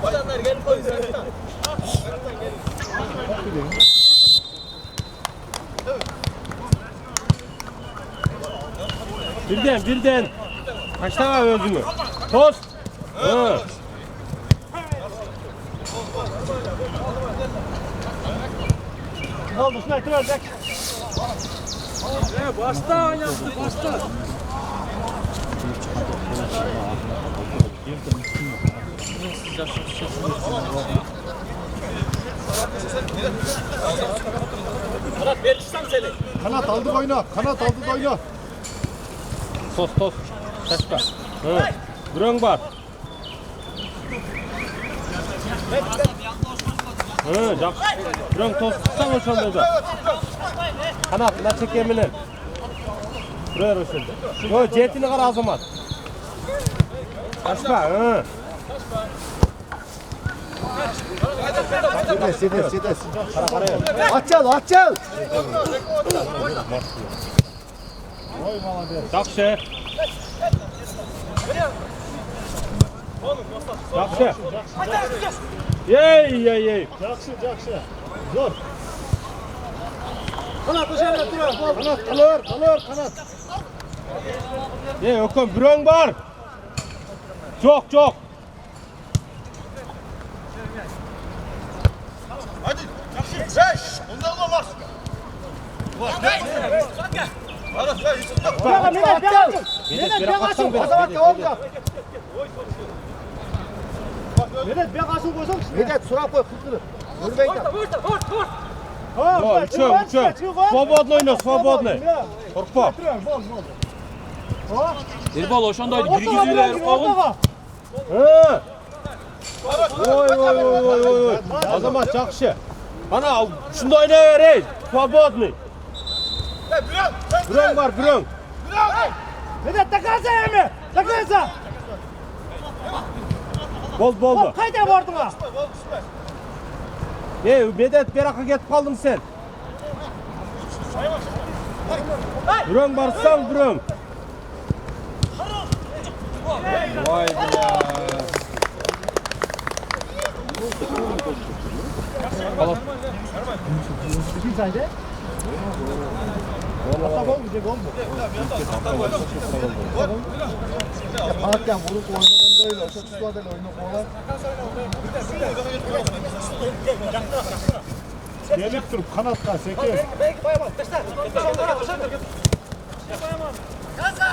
Kaçanlar gel koy zaten. Birden. Kaçta var özünü? Tost. Hı. Ne oldu? Şuna itiraz et. Başta yaptı başta. Kanat ver çıksam seni. Kanat aldık oyna. Kanat aldık oyna. Tost. Kaçta? Hı. Bürön var. Hı, jak. Bürön tost tutsan hoşlandı da. Kanat, ne çekeminin? Buraya hoşlandı. Yo, jetini kara azamat. Kaçma, hı. Sedes. Açıl. Jakşı. Jakşı. Yey. Jakşı. Zor. Kanat dışarıda dur. Kanat. Ye, Okan, bürön var. Çok. Hadi. Beş. Ondan olmaz. Medet bir kaşık koysan. Medet surak koy kırkırı. Vur. Yo, üçüm. Svobodno oyna, svobodno. Korkma. Erbal oşandaydı. Biri gidiyor oğlum. Hı. Oy. Azamat jakşı. Bana şunda oynayıver ey. Svobodno. Bürön var. Medet takarsa yemi. Takarsa. Bol. Kayda vurdun ha. Ye, Medet beraka ketip kaldın sen. Bürön barsan bürön. Vay be ya. Bir sayede. Hatta gol mu? Hatta vurup oyunu çok suadeli oyunu koyar. Gelip durup kanatta sekiyor. Belki koyamam. Beşler. Koyamam. Gaza.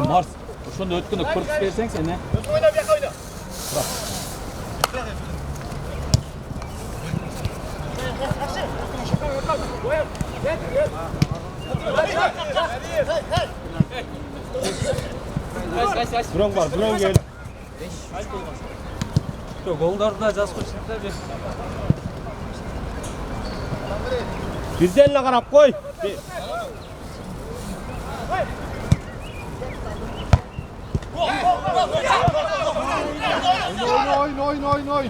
Mars. Şunda ötkünü kırıp versen sen ne? Oyna. Bürön gel. Goldarda caz koştuklar bir. Birdenle karap koy. Oyun.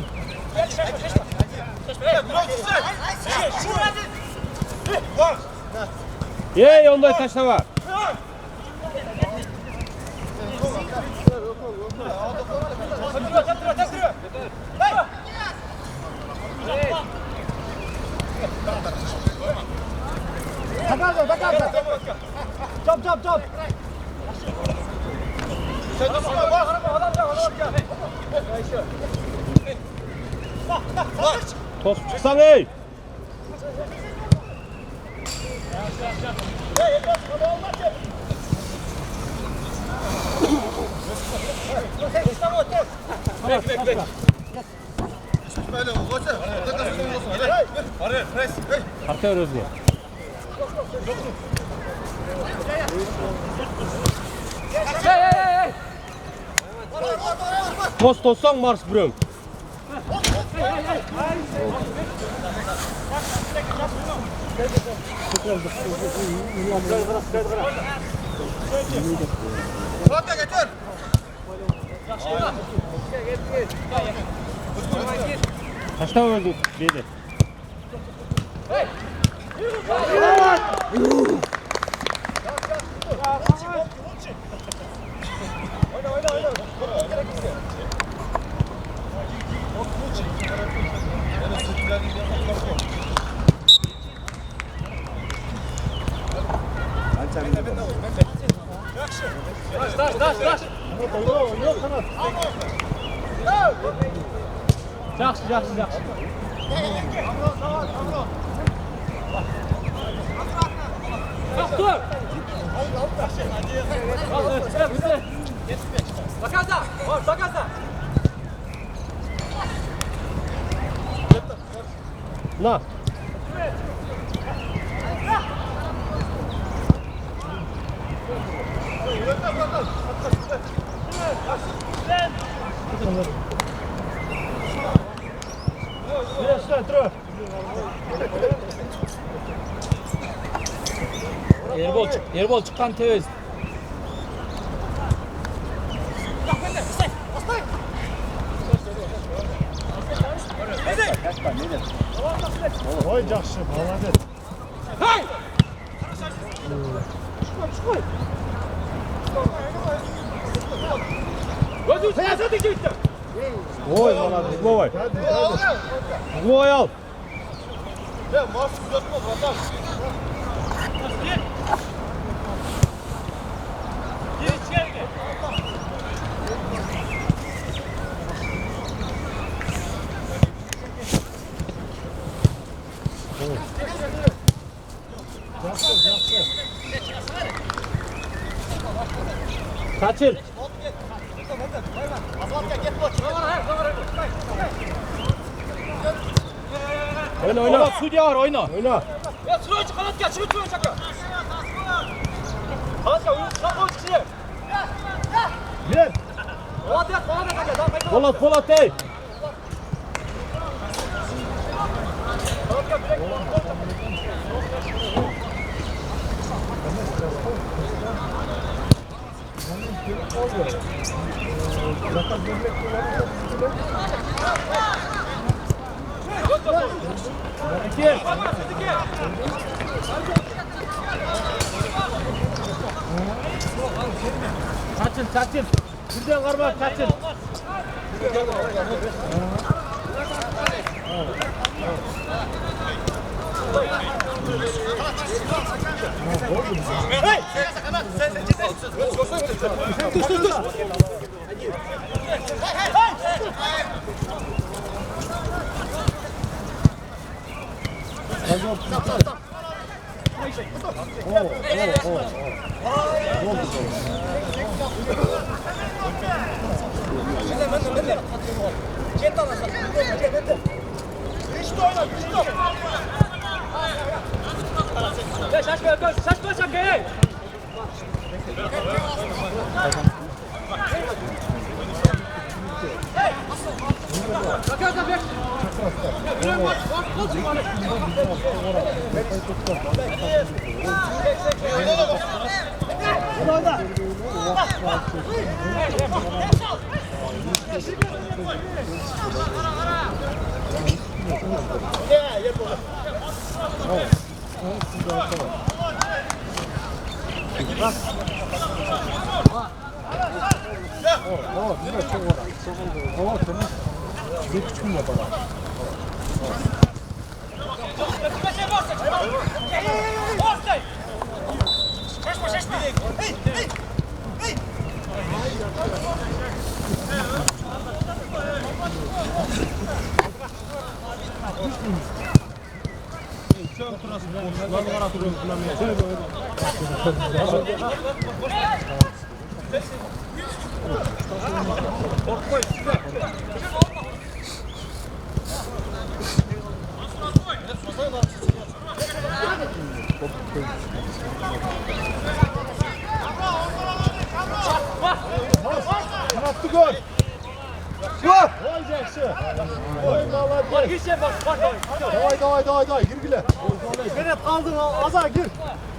Ye, onda taşla var. Takarsa. Çap. Tost çıksan ey. Bek. Böyle koça. Hadi pres. Arka Özge. Hey. Tost tostsan Mars bürüm. Suat'a götür. Kaçta öldü dedi. Yaxşı, yaxşı, yaxşı. Dur. Bakaza, var, bakaza. Na. Erbol çıkan tez. Oy yaxşı, молодец. Gözü siyasete gitti. Oy молодец. Vay. Hadi, hadi. Vay al. Ya Mars uzatma bratan. Kaçır. Oyna oyna. Ola Suudi var oyna. Oyna. Ya Suudi kanat gel, çıkıp duruyor şaka. Kanat gel, oyun çıkıyor. Bir. Polat gel, Polat gel. Daha bekle. Polat Polat ey. Kaçın kaçın. Birden karma kaçın. Şaşma şakayı. Attı gol. Jakşı. Oy maladet. Hiç şey bak. Davay gir bile. Benet kaldın Aza gir.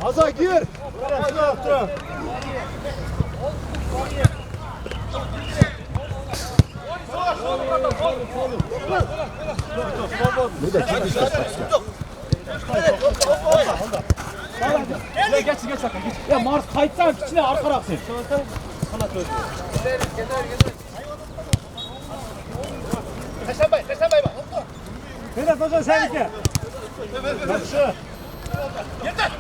Aza gir. Dur. Bu da çıkış Ya geç sakın geç. Ya Mars kayıtsan içine arkaraksın. Kanat öldü. Kaçan bay bak. Benet Hoca seninki. Jakşı. Yeter.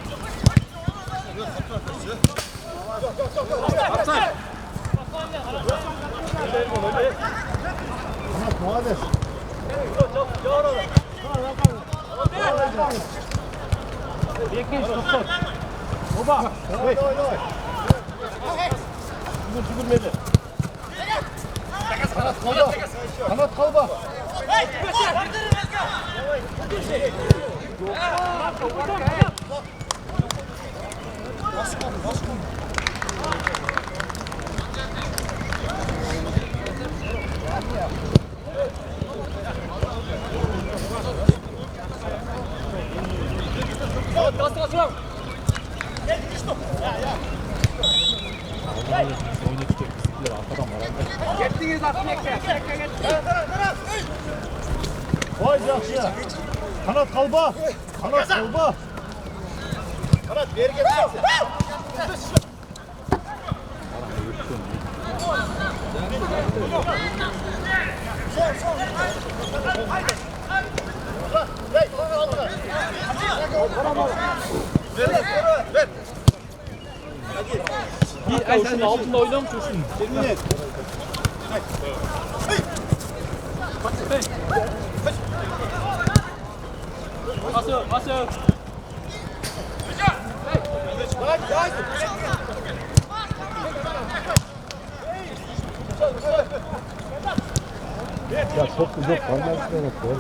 Muhalif. Bekleyin doktor. Oba. Davay. Dur. Kanat kalba. Oyuna çıkacak bizimkiler arkadan var. Gettiniz artık. Vay Jakşı. Kanat kalba. Kanat kalba. Kanat bir yere getirsin. Ver. Bir ay şunun altında oynamış şunu. Termin. Basıyor. Ya çok güzel parmak yaratıyor.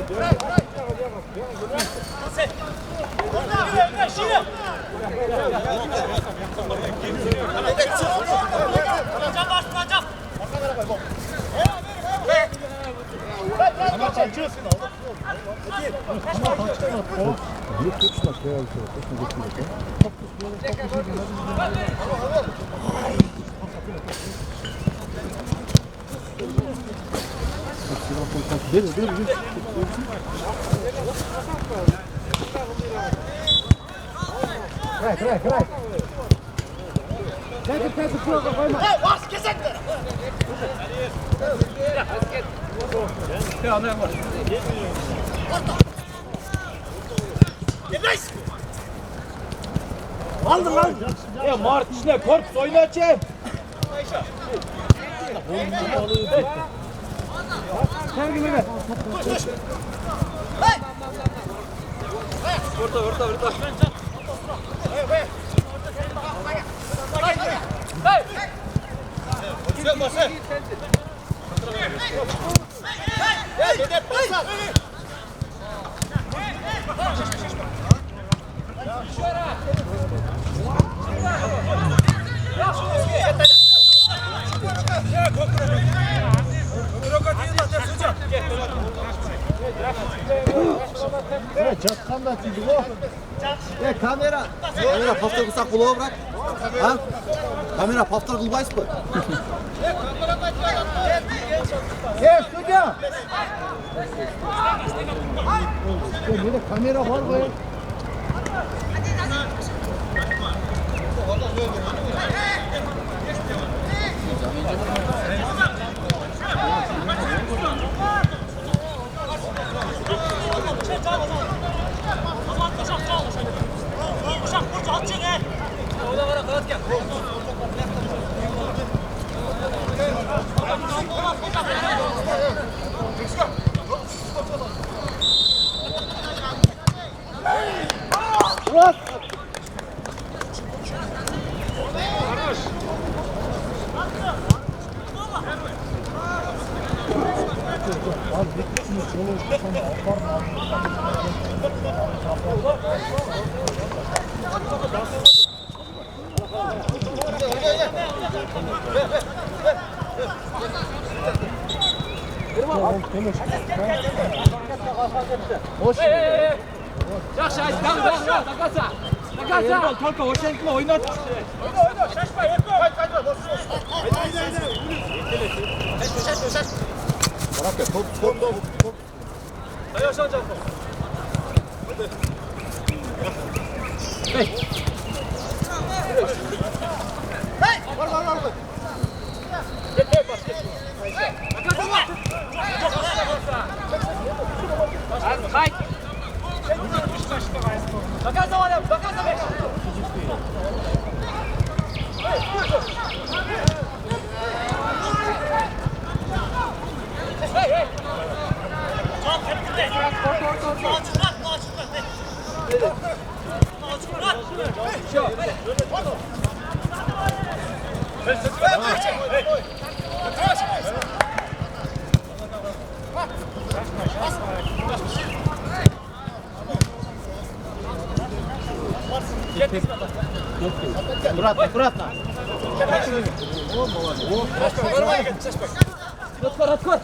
Kanat açıyorsun. Büyük kuşlar şey oldu. Kuşun geçiyor. Kray. Vars kesekler. Aldın lan. Ya Mart içine korpus oynayacağım. Sen basın. Gel Vedat basın. Jakkan da çizdi bu. Kamera paftar kısa kulağa bırak. Ha? Kamera paftar kılbayız mı? Yes, hocam. Böyle kamera var mı? Hoş. Yaxshi, takasa. Takasa. Tolka o'shankni o'ynat. Oyna, şaşma, Erko. Haydi, boş. Şaş. Bırak ya, top. Dayan Şancan. Var. Gel bas. Takasa var. Hayt. Takasa var ya, takasa ver. Hey. Аккуратно. Отход.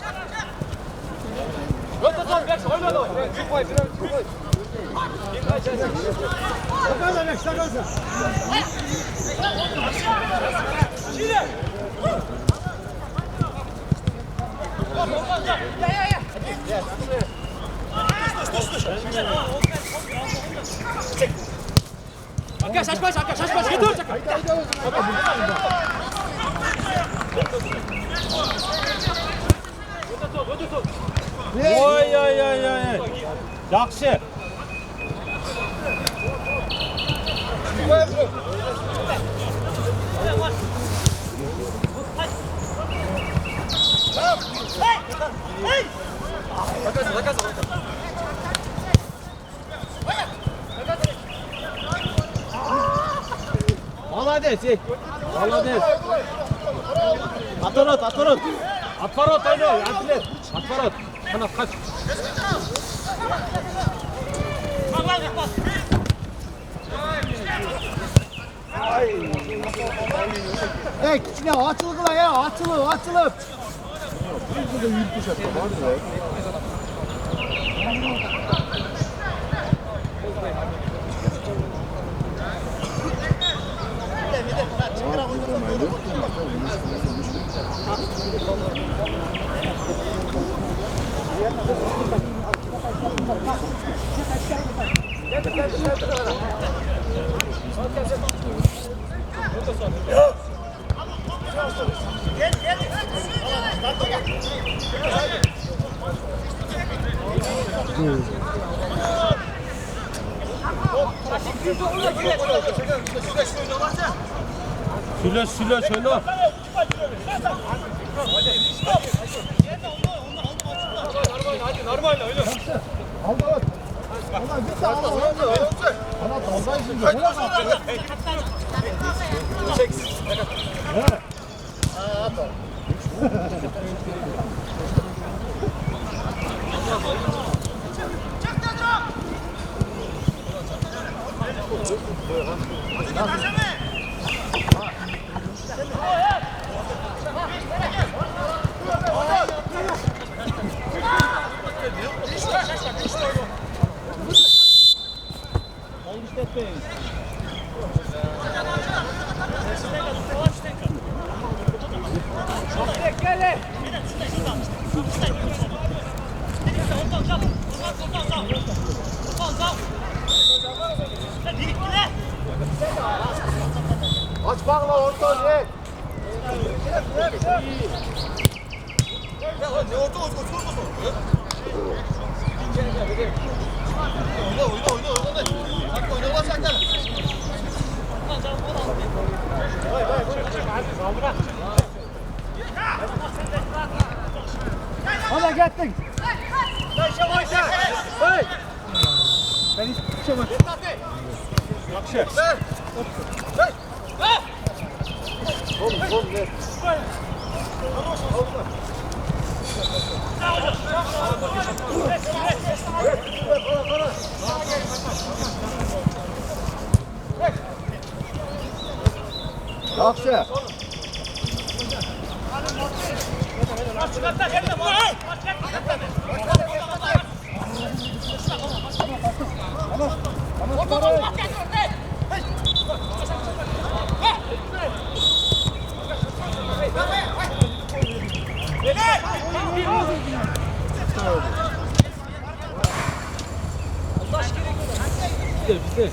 Şaşmaz. Getir. Oy. Yaxshi. Молодец, ey. Молодец. Отворот. Atvarot oyna, Atlet. Atvarot. Kanat kaç. Ey, kichkina ochilg'ila ya, ochilib. Burada yürütüş hatta var ya. Süleş oyna. Normal oyna. Al. Ulan git de al. Ana daldan şimdi. Aç bakla orta ye. Ya ne oldu? Hadi gittin. Hey! Ben hiçbir şey yok. Yaxshi. Oğlum ne? Yaxşı. Bitir.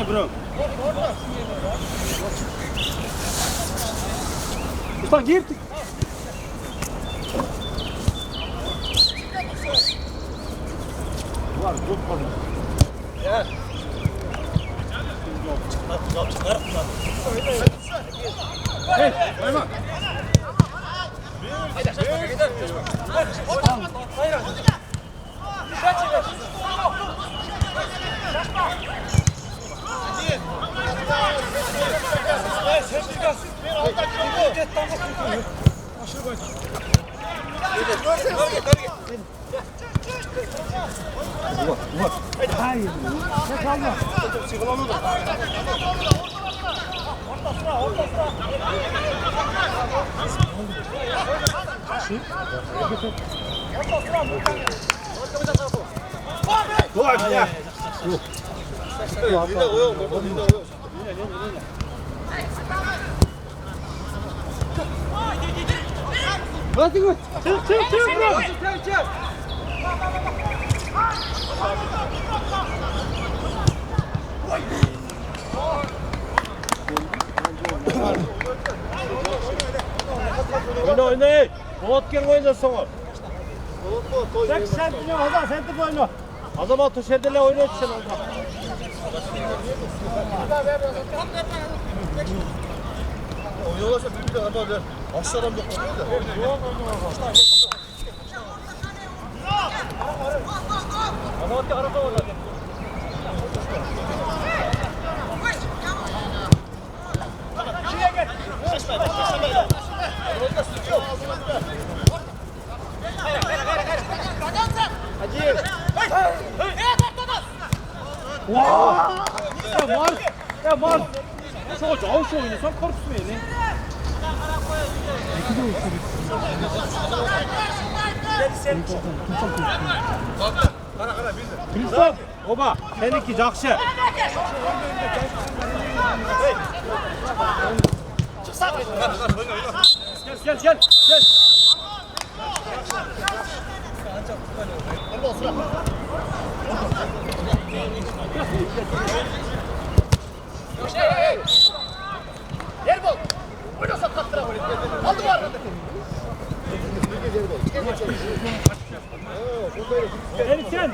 Çıkıyor bro. Ulan gir. Var çok fazla. Hey, Ayman. Oynayın. Polatken oynasana. Sen dinle Hazan, sen de oyna. Azamat Tuşer'de oynayın sen orada. Oynuyorlarsa bir de ama ver. Aşağıdan yok oluyor da. 야, 뭐 저거 저거 있는 선 커스면이. Bilsem. Oba, seninki жақсы. Gel. Erken.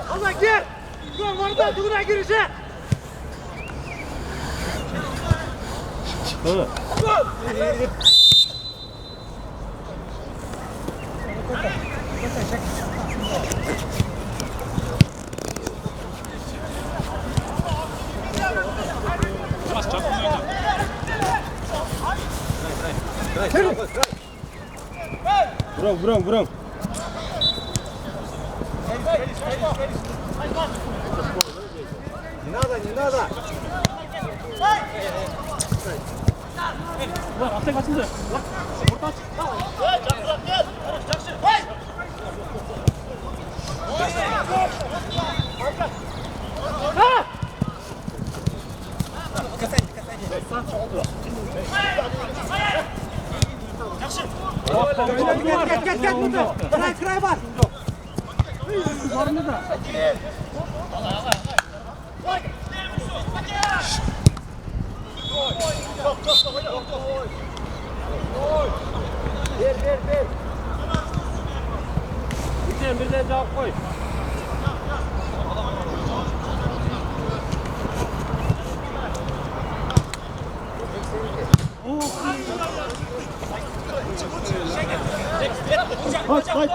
Hasan gir. Dur orada duvara girecek. Vuran. Nada. Ulan Aksay kaçındı. Gel burada. Kray var. Var mı da? Bir de cevap koy. Kaç.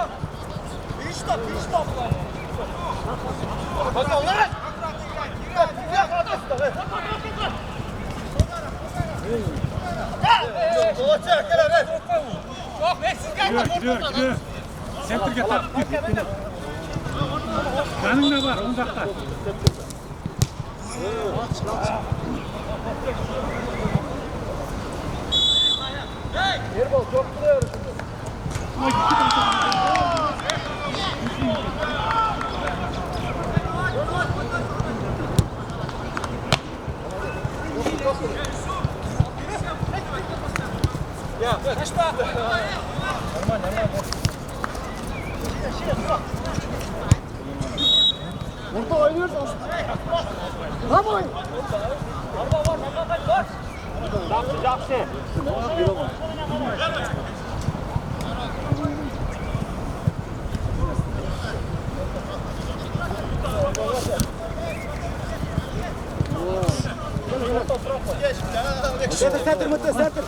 Gidiyor. Center git lan. Yanın da var uzakta. Burada oynuyoruz. Tamam oyun. Yaxşı. Center.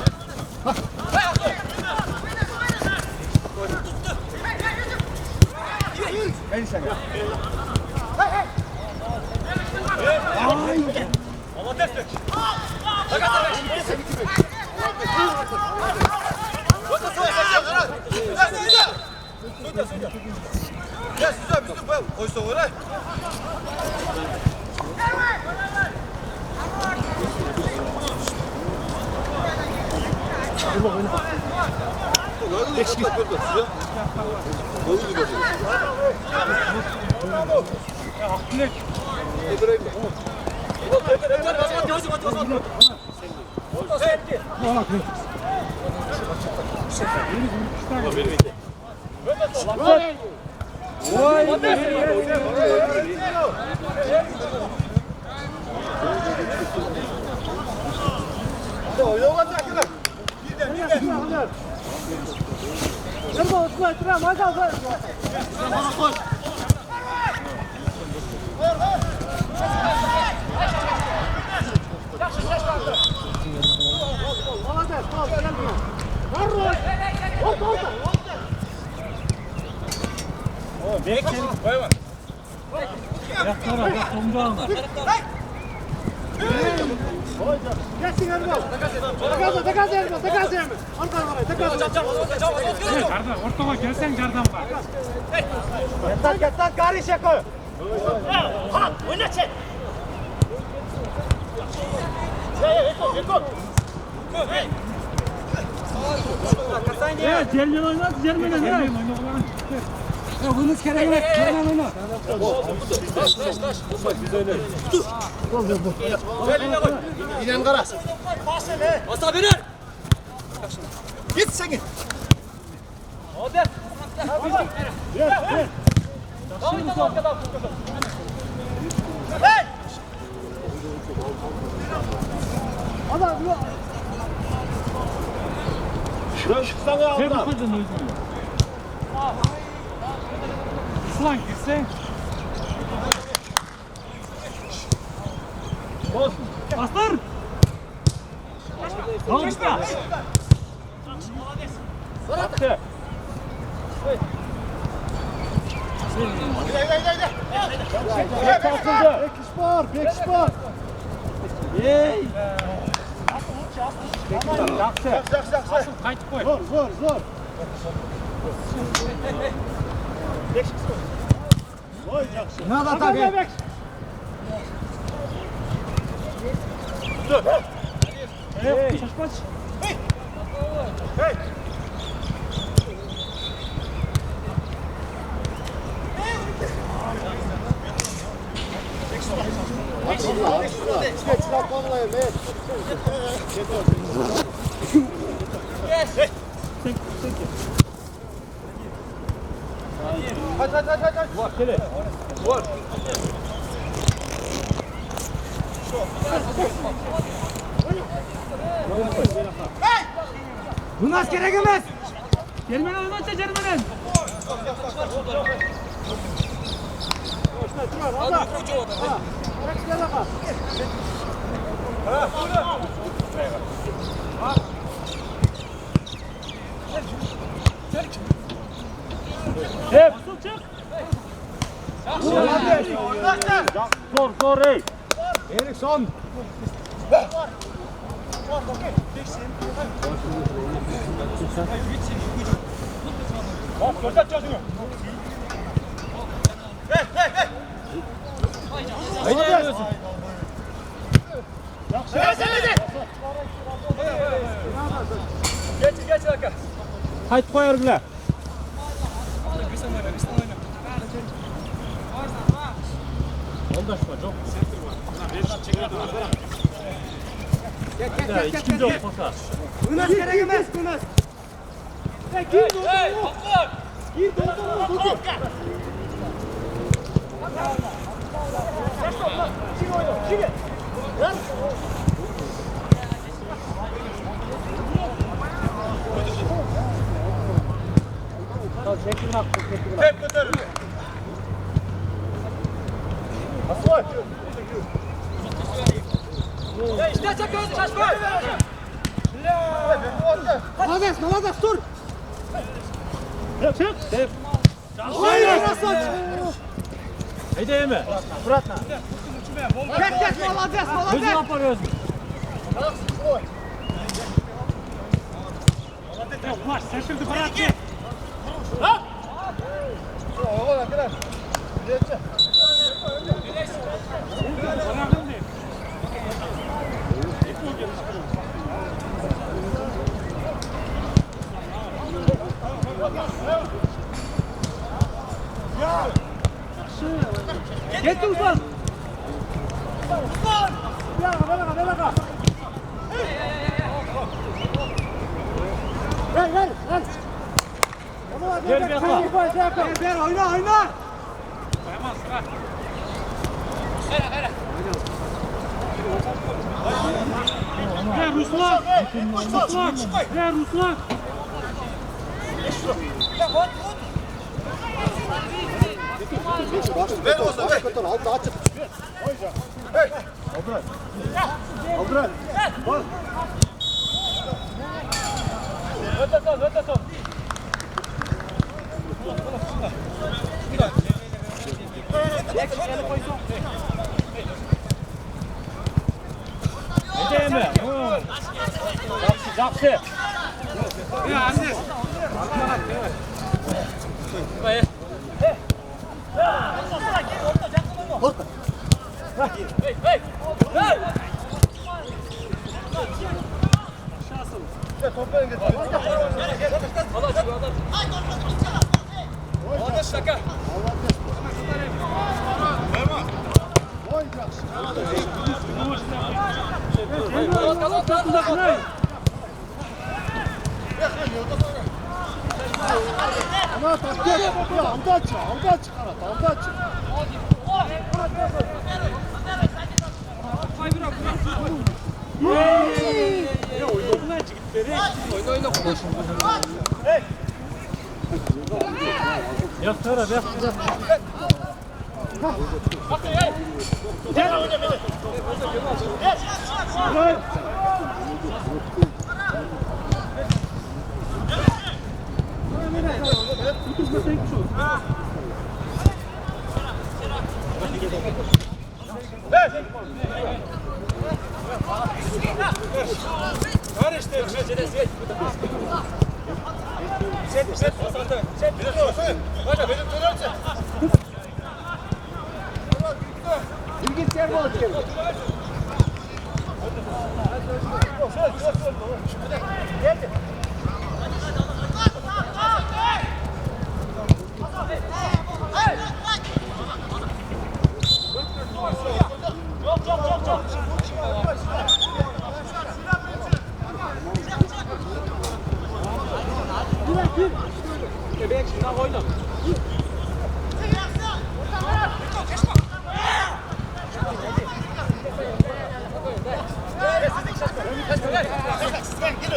Ortama gelsen gardan var. Gel gari şeko. Ha, oyna çek. Celmen oynat, Celmen'e ne? Ya bunu kere bırak, Celmen oyna. İnan Karas. Asa verir. Git sen git. Hadi. Hey! Şuraya çıksana ya Sen oradan. kırdın özünü. Islan gitsen. Bastır. Tamam işte. Attı. Bek atıldı. Bek iş var, bek iş var. Ey. Yaksı. Kayıt koy. Zor, zor, zor. Vay yakşı. Ne da tabii. Ey. Şaşmaç. Geç lan vallahi be. Vur kele. Vur. Bu nasıl gerekemez? Germen olmazsa Germen'in. Hep. Çık. Zor zor ey. Eriksson. Bak göster çocuğu. Geç dakika. Kayıt koy örgüle. Bu nasıl gerekemez? Bu nasıl? İşte çekiyoruz şaşma. Maladas, Maladas dur. Çık. Hep. Haydi yeme. Fırat'la. Geç Maladas, Gözü Maladas. yaparıyoruz. Ulaş sen şimdi Fırat git. Geç Uzan. Gel bir yaka. Ver oyna oyna. Ver Ruslan. Ruslan. Ver Ruslan. Ver o zaman. Aldı açık. Aldıran. Bak. Öte son. Haydi yeme. Yaksı. Ama taktik. Aldı açık. Aldı açık. Aldı açık. Yap taraf yap.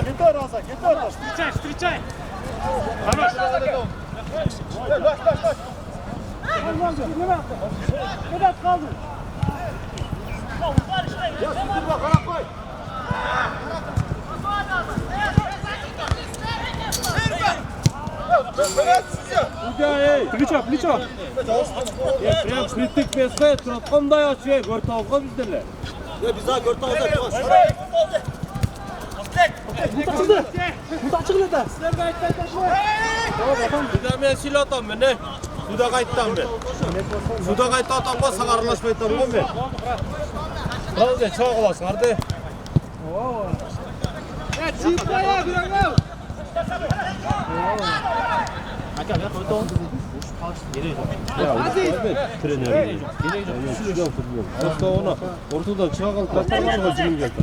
Yeter Hasan, yeter. Встречай! Vedat kaldı. Ya sütürme, karak koy. Плечо. Прям притык место, тұратқандай ашуе, көртауға біздерлер. Biz daha görüntü alacak. Suda men sile atam ben ne? Suda qayttam ben. Suda qaytta atamға саңарылашпай атам ғой мен. Правда, чаға қыласың, арды. Тренер. Шүрген футбол. Просто оны ортадан чаға қалып қаттағанға жүрім келді.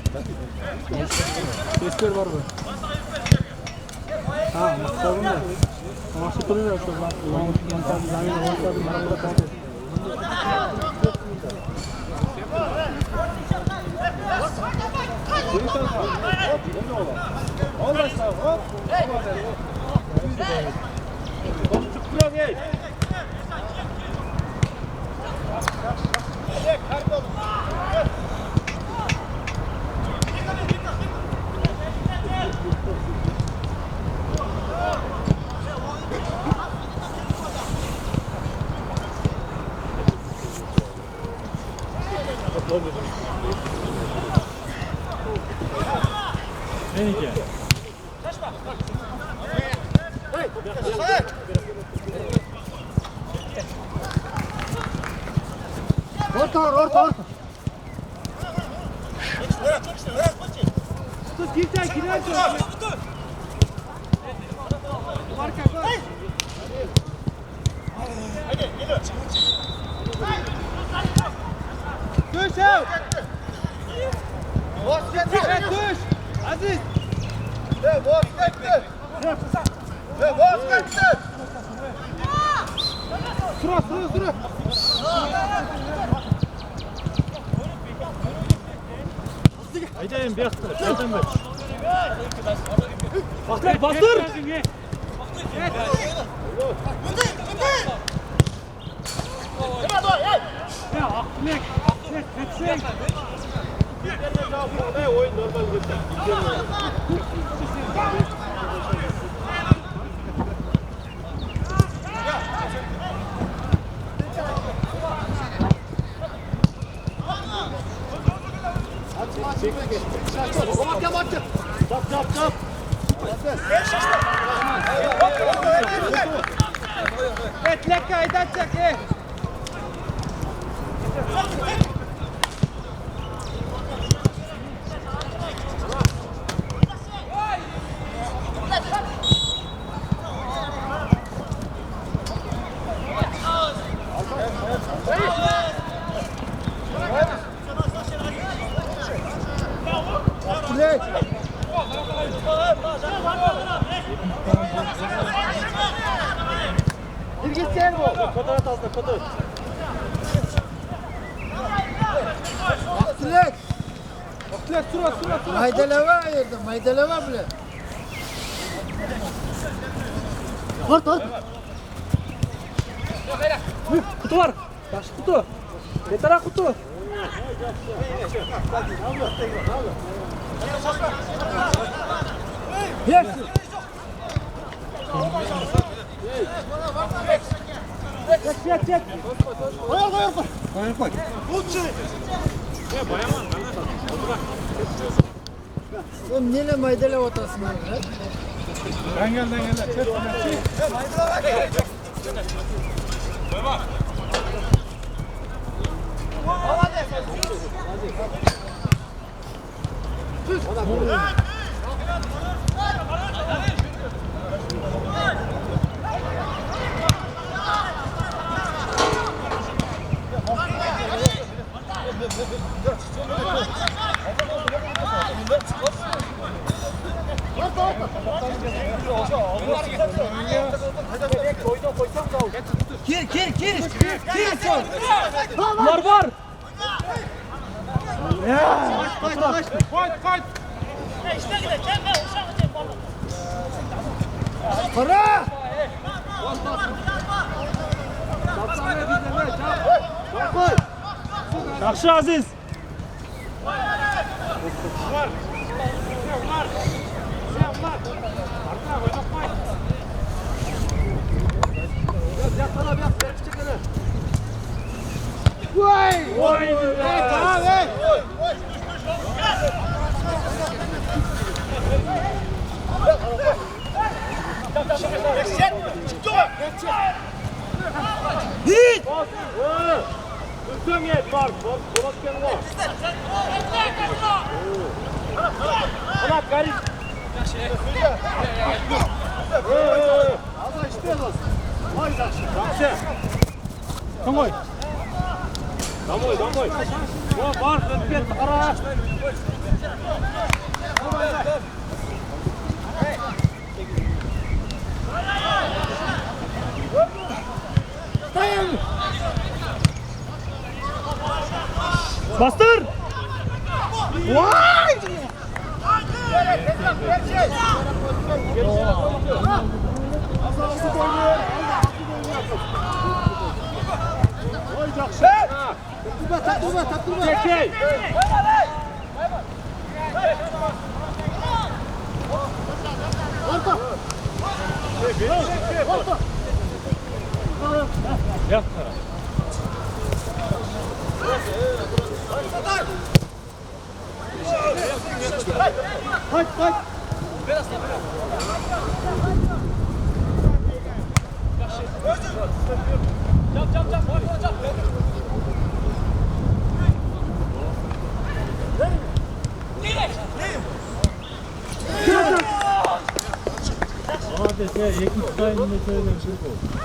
Sesler var mı? Ha, sorun da. Ama sıkılıyor işte bak. Zamin olmadı, bana da kaldı. Nenike. Orta. Tut girsen girer sonra. Marka koy. Hadi geliyor. Düş ev. Düş. Aziz. Sıra. Haydi bir yaktır. Haydi Bastır, bastır. Ya aklek. Çek. Oyun normal geçer. Çap. Et kaydedecek. Dilek. Maydeleva ayırdım, maydeleva bile. Ort. Kutu var. Taş kutu. Ne taraf kutu? Yes. Çek. Koy. Oğlum neyle maydele otasın abi? Ben gel. Gir. Var. Fight. Para. Yaxşı Aziz. Домой. Var, öpket, ara. Bastır. Vay! Çekil. Yat. Kaç. Adeta 70 sayında söylenen şey bu.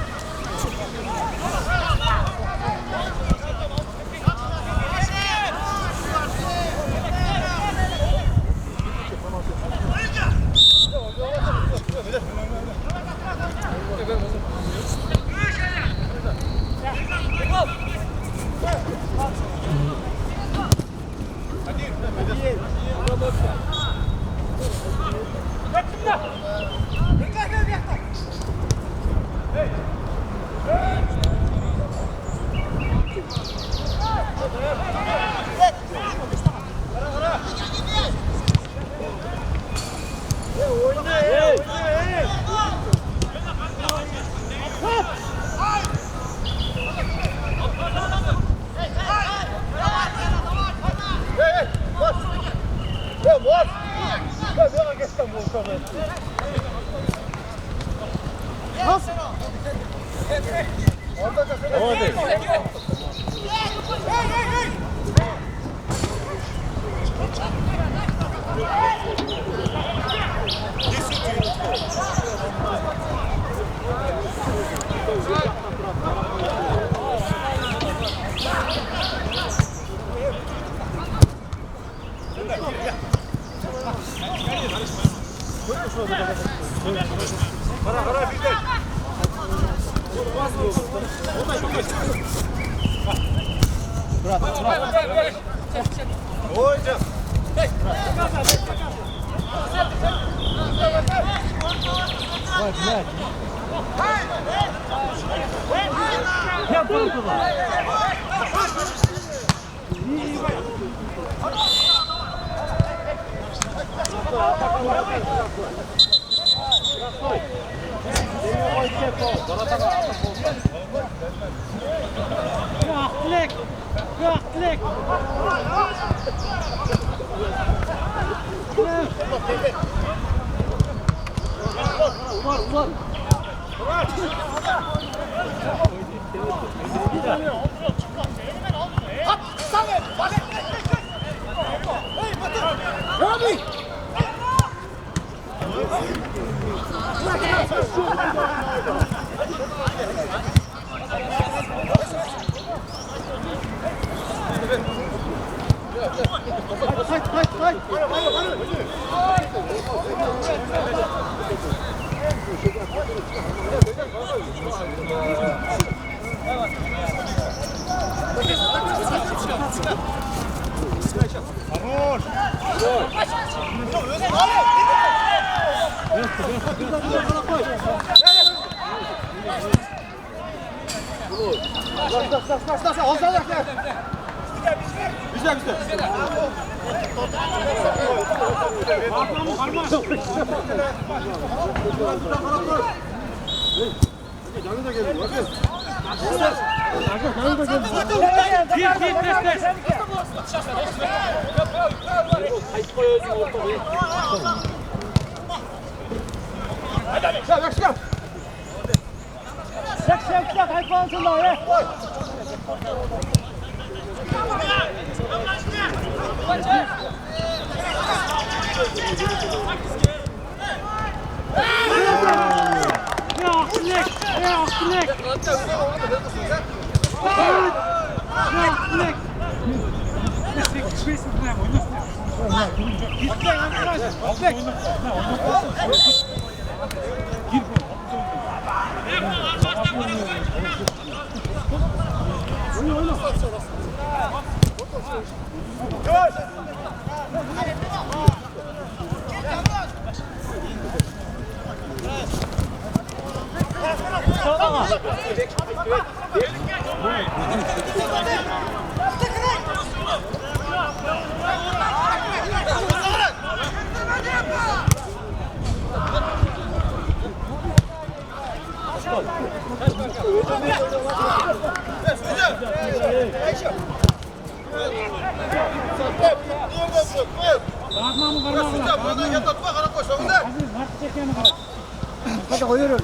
Hadi koyuyorum.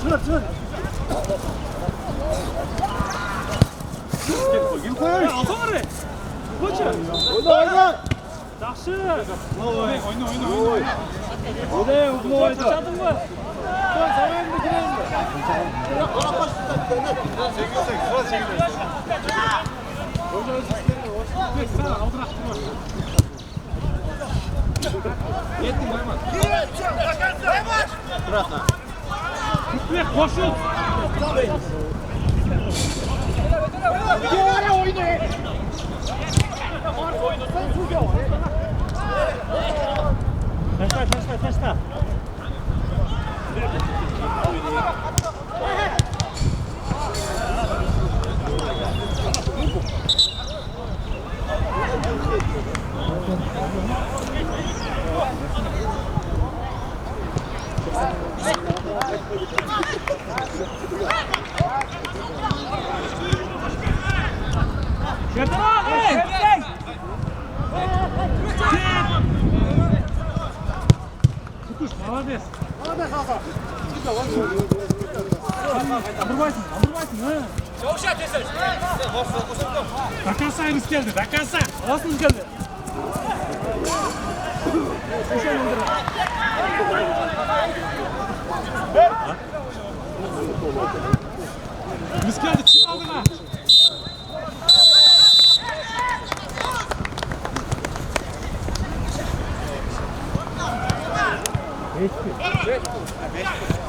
Çınar. Kim koyuyor? Alsana oraya. Koça. Oyna. Yaxşı. Oyna. Oyna. Çadın mı? Ben sana mı gireyim? Koşun. Taşla. Молодец. Абурбайсың. Dakasa geldi. Dakasa. Nasıl geldi?